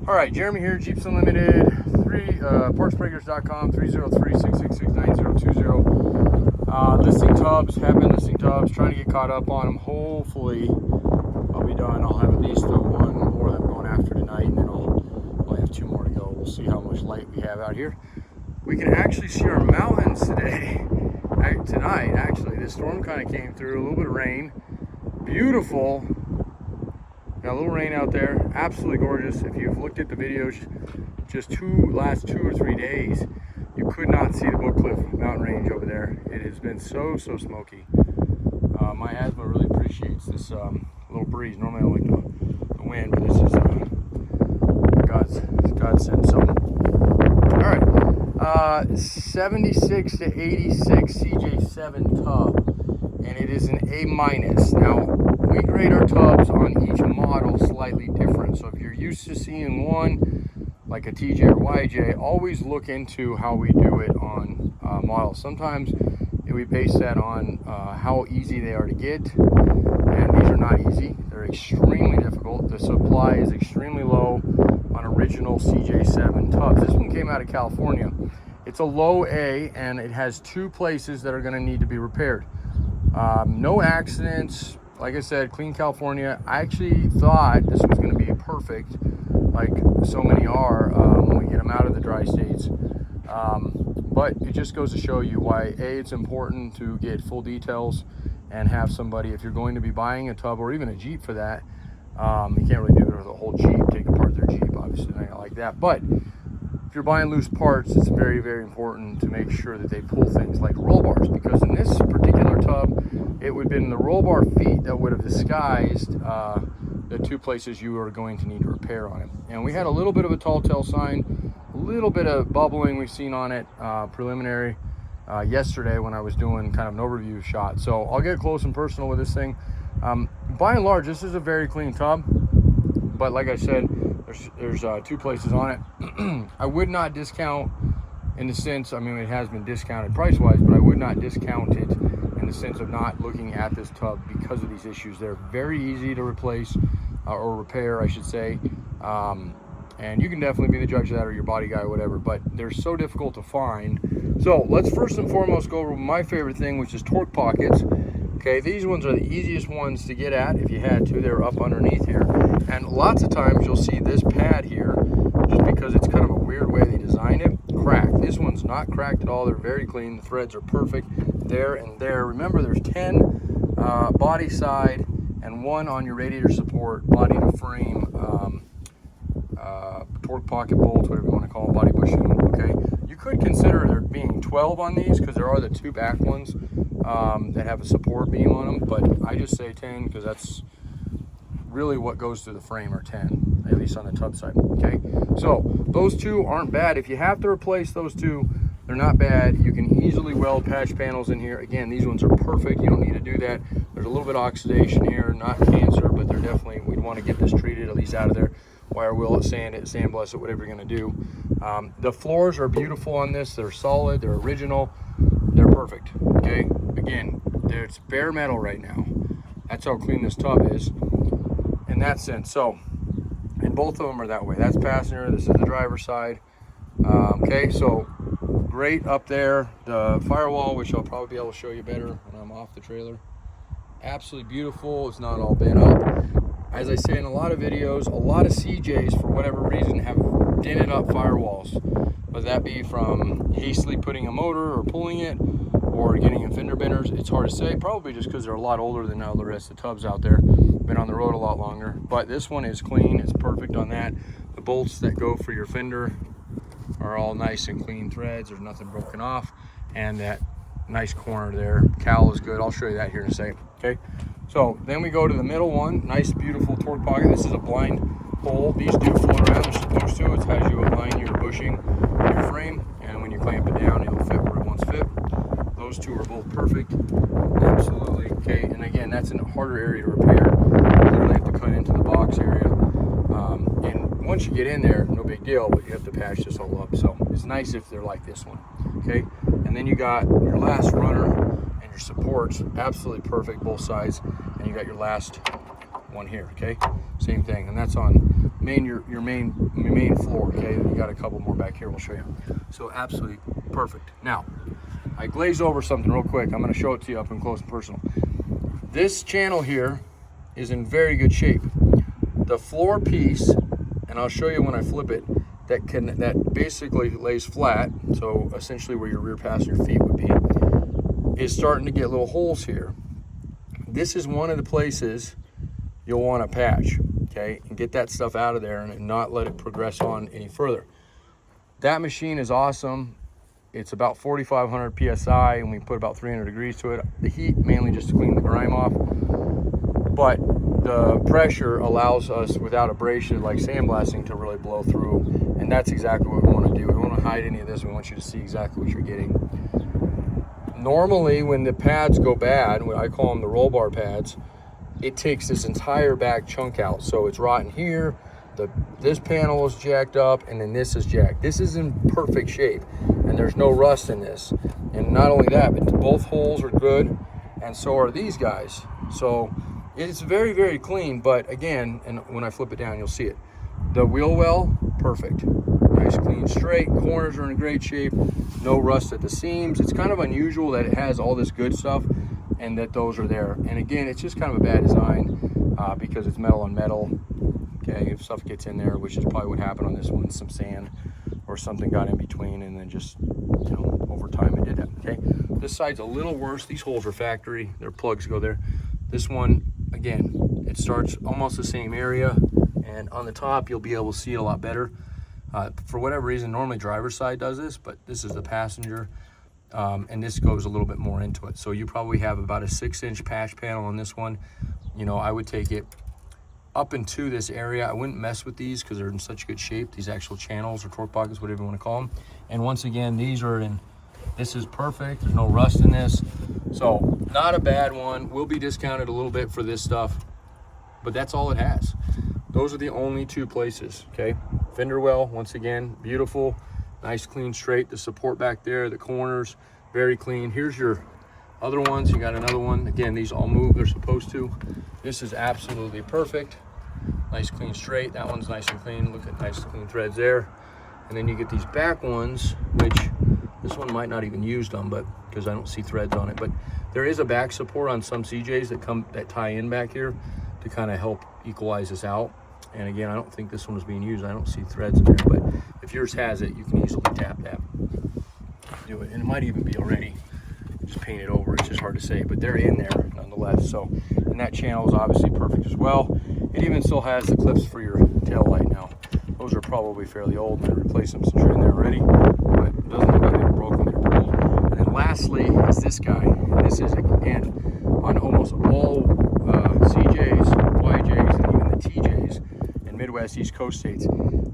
All right, Jeremy here, Jeeps Unlimited, partsbreakers.com, 303-666-9020. Listing tubs, have been listing tubs, trying to get caught up on them. Hopefully, I'll be done. I'll have at least one more that I'm going after tonight, and then I'll only have 2 more to go. We'll see how much light we have out here. We can actually see our mountains today, tonight, actually. This storm kind of came through, a little bit of rain. Beautiful. Got a little rain out there, absolutely gorgeous. If you've looked at the videos just last 2 or 3 days, you could not see the Book Cliff mountain range over there. It has been so smoky. My asthma really appreciates this little breeze. Normally I like the wind, but this is God's sent. So, all right, 76 to 86 CJ7 Tub, and it is an A-. Now, we grade our tubs on each model slightly different. So if you're used to seeing one like a TJ or YJ, always look into how we do it on models. Sometimes we base that on how easy they are to get, and these are not easy. They're extremely difficult. The supply is extremely low on original CJ7 tubs. This one came out of California. It's a low A, and it has 2 places that are going to need to be repaired. No accidents. Like I said, clean California. I actually thought this was going to be perfect, like so many are when we get them out of the dry states. But it just goes to show you why, A, it's important to get full details and have somebody, if you're going to be buying a tub or even a Jeep for that, you can't really do it with a whole Jeep, take apart their Jeep, obviously, nothing like that. But if you're buying loose parts, it's very important to make sure that they pull things like roll bars, because in this particular tub, it would have been the roll bar feet that would have disguised the 2 places you are going to need to repair on it. And we had a little bit of a tall tale sign, a little bit of bubbling we've seen on it preliminary yesterday when I was doing kind of an overview shot. So I'll get close and personal with this thing. By and large, this is a very clean tub, but like I said, there's 2 places on it. I would not discount in the sense, I mean, it has been discounted price-wise, but I would not discount it in the sense of not looking at this tub because of these issues. They're very easy to replace or repair, I should say. And you can definitely be the judge of that, or your body guy or whatever, but they're so difficult to find. So let's first and foremost go over my favorite thing, which is torque pockets. Okay, these ones are the easiest ones to get at. If you had to, they're up underneath here. And lots of times you'll see this pad here, just because it's kind of a weird way they designed it, cracked. This one's not cracked at all. They're very clean. The threads are perfect there and there. Remember, there's 10 body side and 1 on your radiator support, body to frame, torque pocket bolts, whatever you want to call them, body bushing. Okay, you could consider there being 12 on these, because there are the 2 back ones that have a support beam on them, but I just say 10 because that's really what goes through the frame, are 10, at least on the tub side. Okay, so those 2 aren't bad. If you have to replace those 2, they're not bad. You can easily weld patch panels in here. Again, these ones are perfect. You don't need to do that. There's a little bit of oxidation here, not cancer, but they're definitely, we'd want to get this treated, at least out of there. Wire wheel it, sandblast it, whatever you're going to do. The floors are beautiful on this. They're solid, they're original, they're perfect. Okay, again, it's bare metal right now. That's how clean this tub is in that sense. So, and both of them are that way. That's passenger, this is the driver's side. Okay, so great up there. The firewall, which I'll probably be able to show you better when I'm off the trailer, absolutely beautiful. It's not all bent up. As I say in a lot of videos, a lot of CJs, for whatever reason, have dented up firewalls, whether that be from hastily putting a motor or pulling it, or getting in fender benders. It's hard to say, probably just because they're a lot older than all the rest of the tubs out there, been on the road a lot longer. But this one is clean, it's perfect on that. The bolts that go for your fender are all nice and clean threads, there's nothing broken off, and that nice corner there, cowl is good. I'll show you that here in a second. Okay, so then we go to the middle one, nice beautiful torque pocket. This is a blind hole. These do float around, they're supposed to. It's as you align your bushing, your frame, and when you clamp it down, it'll fit where it wants to fit. Those 2 are both perfect, absolutely. Okay, and again, that's a harder area to repair. You literally have to cut into the box area, and once you get in there, no big deal, but you have to patch this all up. So it's nice if they're like this one. Okay, and then you got your last runner and your supports, absolutely perfect both sides, and you got your last one here. Okay, same thing, and that's on your main floor. Okay, you got a couple more back here. We'll show you. So absolutely perfect. Now, I glazed over something real quick. I'm going to show it to you up and close and personal. This channel here is in very good shape. The floor piece, and I'll show you when I flip it, that basically lays flat, so essentially where your rear passenger feet would be, is starting to get little holes here. This is one of the places you'll want to patch, okay, and get that stuff out of there and not let it progress on any further. That machine is awesome. It's about 4,500 PSI, and we put about 300 degrees to it. The heat mainly just to clean the grime off, but the pressure allows us, without abrasion like sandblasting, to really blow through, and that's exactly what we want to do. We don't want to hide any of this. We want you to see exactly what you're getting. Normally, when the pads go bad, I call them the roll bar pads, it takes this entire back chunk out. So it's rotten here, this panel is jacked up, and then this is jacked. This is in perfect shape, and there's no rust in this. And not only that, but both holes are good, and so are these guys. So it's very, very clean, but again, and when I flip it down, you'll see it. The wheel well, perfect. Nice, clean, straight. Corners are in great shape. No rust at the seams. It's kind of unusual that it has all this good stuff and that those are there. And again, it's just kind of a bad design because it's metal on metal. Okay, if stuff gets in there, which is probably what happened on this one, some sand or something got in between, and then just, you know, over time it did that. Okay, this side's a little worse. These holes are factory. Their plugs go there. This one, again, it starts almost the same area, and on the top you'll be able to see it a lot better. For whatever reason, normally driver's side does this, but this is the passenger, and this goes a little bit more into it. So you probably have about a 6-inch patch panel on this one. You know, I would take it up into this area. I wouldn't mess with these because they're in such good shape, these actual channels or torque pockets, whatever you want to call them. And once again, these are in, this is perfect. There's no rust in this. So not a bad one. Will be discounted a little bit for this stuff, but that's all it has. Those are the only two places, okay? Fender well, once again, beautiful, nice, clean, straight. The support back there, the corners, very clean. Here's your other ones. You got another one. Again, these all move, they're supposed to. This is absolutely perfect. Nice, clean, straight. That one's nice and clean. Look at nice, clean threads there. And then you get these back ones, which this one might not even use them, but because I don't see threads on it. But there is a back support on some CJs that tie in back here to kind of help equalize this out. And again, I don't think this one is being used. I don't see threads in there, but if yours has it, you can easily tap that. Do it, and it might even be already just painted over. It's just hard to say, but they're in there nonetheless. So, and that channel is obviously perfect as well. It even still has the clips for your tail light now. Those are probably fairly old, and I replaced them since you're in there already, but it doesn't look like they were broken, they were pulled. And then lastly is this guy. This is, again, on almost all CJs, YJs, and even the TJs in Midwest, East Coast states.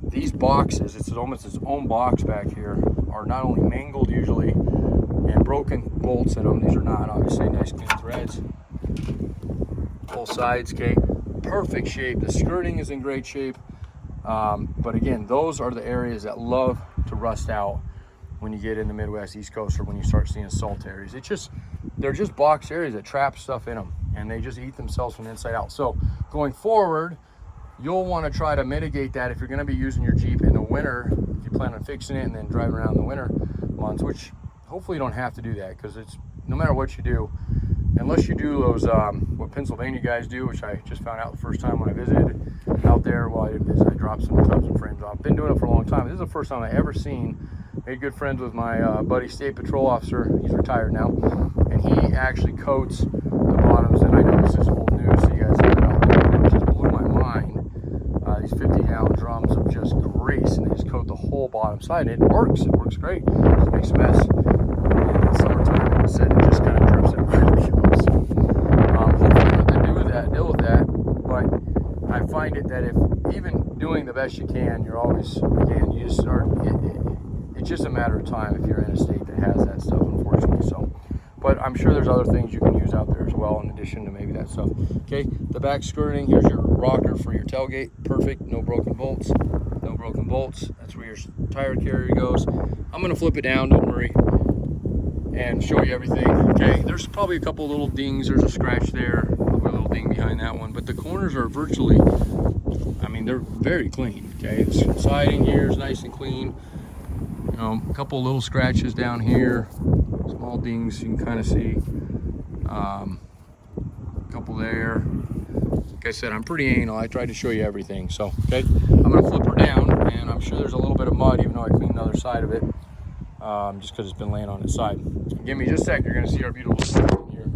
These boxes, it's almost its own box back here, are not only mangled usually and broken bolts in them. These are not, obviously, nice clean threads. Both sides, okay, perfect shape. The skirting is in great shape. But again, those are the areas that love to rust out when you get in the Midwest, East Coast, or when you start seeing salt areas. They're just box areas that trap stuff in them, and they just eat themselves from the inside out. So going forward, you'll want to try to mitigate that if you're going to be using your Jeep in the winter. If you plan on fixing it and then driving around in the winter months, which hopefully you don't have to do that, because it's, no matter what you do, unless you do those what Pennsylvania guys do, which I just found out the first time when I visited out there. Well, I didn't visit, I dropped some tubs and frames off. Been doing it for a long time. This is the first time I ever seen. Made good friends with my buddy, state patrol officer. He's retired now, and he actually coats the bottoms. And I know this is old news, so you guys know about that. It just blew my mind. These 50-gallon drums of just grease, and they just coat the whole bottom side. And it works. It works great. It just makes a mess. And in the summertime, like I said, it just kind of drips everywhere it goes. Hopefully, nothing to do with that, deal with that. But I find it that if even doing the best you can, you're always, again, you just start. It's just a matter of time if you're in a state that has that stuff, unfortunately. So, but I'm sure there's other things you can use out there as well, in addition to maybe that stuff. Okay, the back skirting, here's your rocker for your tailgate. Perfect, no broken bolts. No broken bolts. That's where your tire carrier goes. I'm gonna flip it down, don't worry, and show you everything. Okay, there's probably a couple little dings. There's a scratch there, probably a little ding behind that one, but the corners are virtually, I mean, mean, they're very clean, okay? The siding here is nice and clean. You know, a couple little scratches down here, small dings you can kind of see. A couple there. Like I said, I'm pretty anal. I tried to show you everything. So, okay, I'm gonna flip her down, and I'm sure there's a little bit of mud, even though I cleaned the other side of it, just because it's been laying on its side. Give me just a sec. You're gonna see our beautiful system here.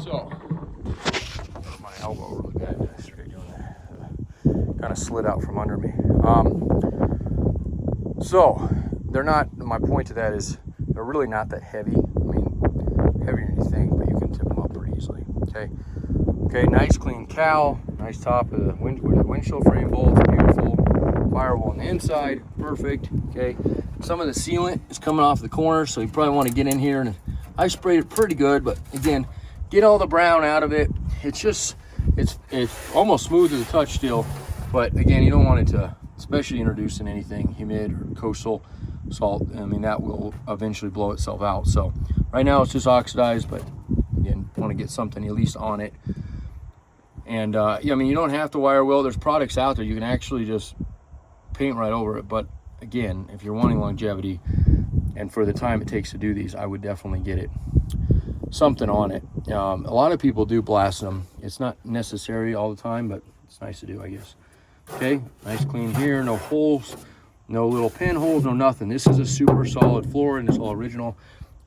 So, my elbow really bad. I started doing that. Kind of slid out from under me. So they're not. My point to that is they're really not that heavy. I mean, heavier than you think, but you can tip them up pretty easily. Okay. Okay. Nice clean cowl. Nice top of the windshield frame bolts. Beautiful firewall on the inside. Perfect. Okay. Some of the sealant is coming off the corner, so you probably want to get in here, and I sprayed it pretty good, but again, get all the brown out of it. It's just it's almost smooth to the touch still, but again, you don't want it to, especially introducing anything humid or coastal salt. I mean, that will eventually blow itself out. So right now it's just oxidized, but again, want to get something at least on it. And yeah, I mean, you don't have to wire weld. There's products out there you can actually just paint right over it. But again, if you're wanting longevity and for the time it takes to do these, I would definitely get it something on it. A lot of people do blast them. It's not necessary all the time, but it's nice to do, I guess. Okay, nice clean here, no holes, no little pinholes, no nothing. This is a super solid floor, and it's all original,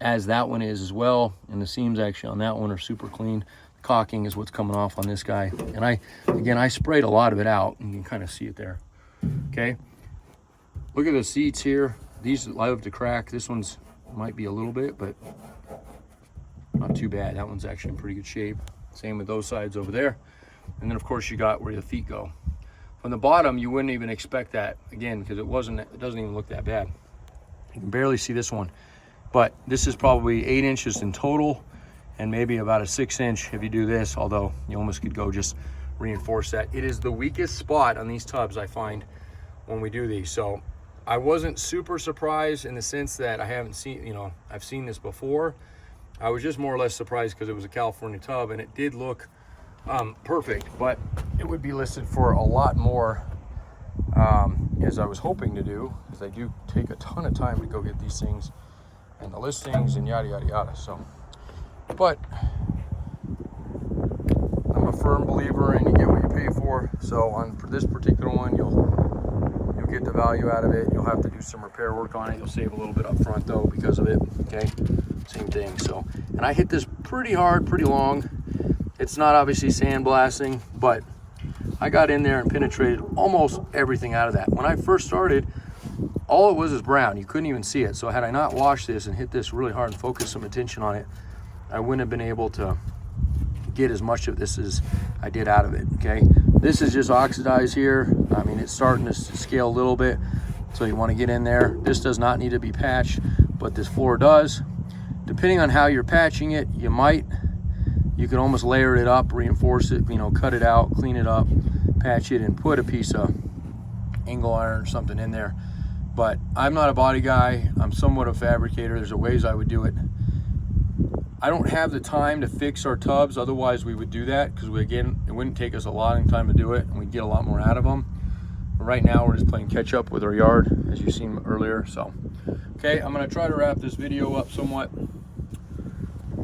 as that one is as well. And the seams actually on that one are super clean. Caulking is what's coming off on this guy. And I sprayed a lot of it out, and you can kind of see it there. Okay, look at the seats here. These love to crack. This one's might be a little bit, but not too bad. That one's actually in pretty good shape. Same with those sides over there. And then of course you got where the feet go. From the bottom, you wouldn't even expect that, again, because it doesn't even look that bad. You can barely see this one, but this is probably 8 inches in total, and maybe about a 6-inch if you do this, although you almost could go just reinforce that. It is the weakest spot on these tubs, I find, when we do these. So I wasn't super surprised in the sense that I haven't seen, you know, I've seen this before. I was just more or less surprised because it was a California tub, and it did look perfect, but it would be listed for a lot more, as I was hoping to do, because they do take a ton of time to go get these things and the listings and yada yada yada. So, but I'm a firm believer in you get what you pay for. So for this particular one, you'll get the value out of it. You'll have to do some repair work on it. You'll save a little bit up front though because of it. Okay, same thing. So, and I hit this pretty hard, pretty long. It's not obviously sandblasting, but I got in there and penetrated almost everything out of that. When I first started, all it was is brown. You couldn't even see it. So had I not washed this and hit this really hard and focused some attention on it, I wouldn't have been able to get as much of this as I did out of it, okay? This is just oxidized here. I mean, it's starting to scale a little bit, so you want to get in there. This does not need to be patched, but this floor does. Depending on how you're patching it, you can almost layer it up, reinforce it, you know, cut it out, clean it up, patch it, and put a piece of angle iron or something in there. But I'm not a body guy. I'm somewhat a fabricator. There's ways I would do it. I don't have the time to fix our tubs. Otherwise, we would do that because again, it wouldn't take us a long time to do it, and we'd get a lot more out of them. But right now, we're just playing catch up with our yard, as you've seen earlier. So, okay, I'm gonna try to wrap this video up somewhat,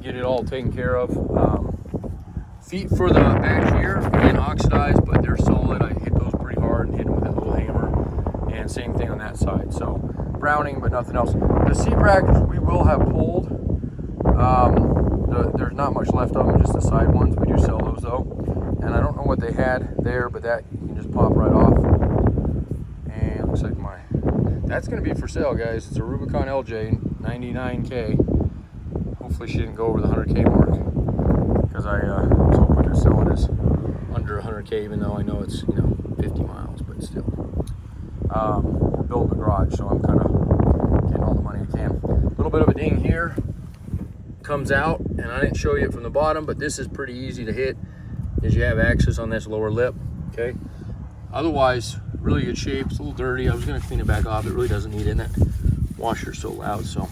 get it all taken care of. Feet for the back here, again, oxidized, but they're solid. I hit those pretty hard and hit them with that little hammer. And same thing on that side. So browning, but nothing else. The seat brackets we will have pulled. There's not much left of them, just the side ones. We do sell those though. And I don't know what they had there, but that you can just pop right off. And looks like that's gonna be for sale, guys. It's a Rubicon LJ, 99K. Hopefully she didn't go over the 100K mark, because I was hoping to sell it as under 100K, even though I know it's, you know, 50 miles, but still. We're building a garage, so I'm kind of getting all the money I can. A little bit of a ding here comes out, and I didn't show you it from the bottom, but this is pretty easy to hit, as you have access on this lower lip. Okay. Otherwise, really good shape. It's a little dirty. I was going to clean it back off. It really doesn't need it. And that washer's so loud, so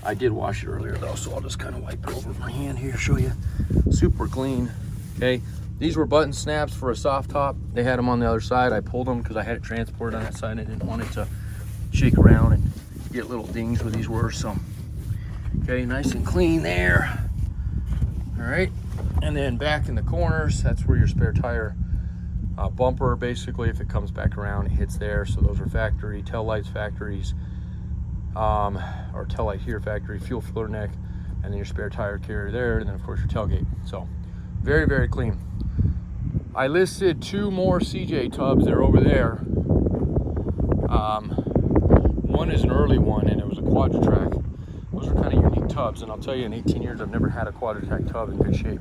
I did wash it earlier though, so I'll just kind of wipe it over my hand here, show you. Super clean. Okay, these were button snaps for a soft top. They had them on the other side. I pulled them because I had it transported on that side. I didn't want it to shake around and get little dings where these were. So, okay, nice and clean there. All right, and then back in the corners, that's where your spare tire bumper, basically, if it comes back around, it hits there. So those are factory, tail lights factories, or tail light here factory, fuel filler neck, and then your spare tire carrier there, and then of course your tailgate. So very, very clean. I listed 2 more CJ tubs. They're over there. One is an early one, and it was a Quadra-Track. Those are kind of unique tubs, and I'll tell you, in 18 years, I've never had a Quadra-Track tub in good shape.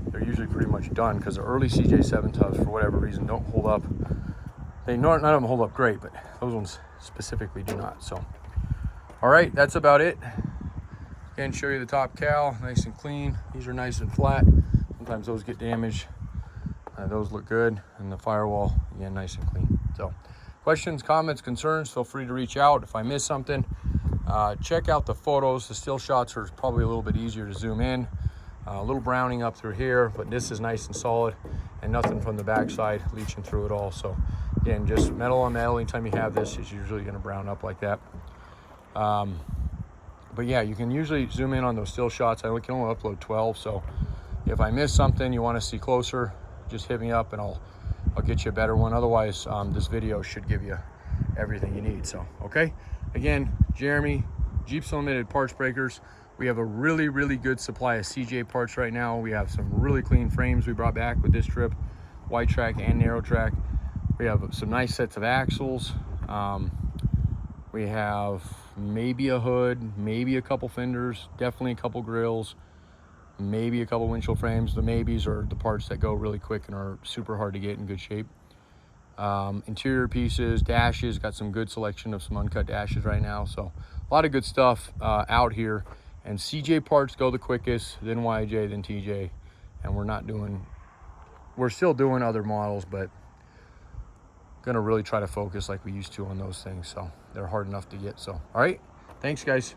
They're usually pretty much done because the early CJ7 tubs, for whatever reason, don't hold up. None of them hold up great, but those ones specifically do not. So, all right, that's about it. Again, show you the top cowl, nice and clean. These are nice and flat. Sometimes those get damaged. Those look good, and the firewall, again, nice and clean. So, questions, comments, concerns, feel free to reach out. If I miss something, check out the photos. The still shots are probably a little bit easier to zoom in. A little browning up through here, but this is nice and solid, and nothing from the backside leaching through it all. So again, just metal on metal. Anytime you have this, it's usually going to brown up like that. But yeah, you can usually zoom in on those still shots. I can only upload 12, so if I miss something you want to see closer, just hit me up and I'll get you a better one. Otherwise, this video should give you everything you need. So okay, again, Jeremy, Jeeps Unlimited Parts Breakers. We have a really, really good supply of CJ parts right now. We have some really clean frames we brought back with this trip, wide track and narrow track. We have some nice sets of axles. We have maybe a hood, maybe a couple fenders, definitely a couple grills, maybe a couple windshield frames. The maybes are the parts that go really quick and are super hard to get in good shape. Interior pieces, dashes, got some good selection of some uncut dashes right now. So a lot of good stuff out here. And CJ parts go the quickest, then YJ, then TJ. And we're still doing other models, but gonna really try to focus like we used to on those things. So they're hard enough to get. So, all right, thanks guys.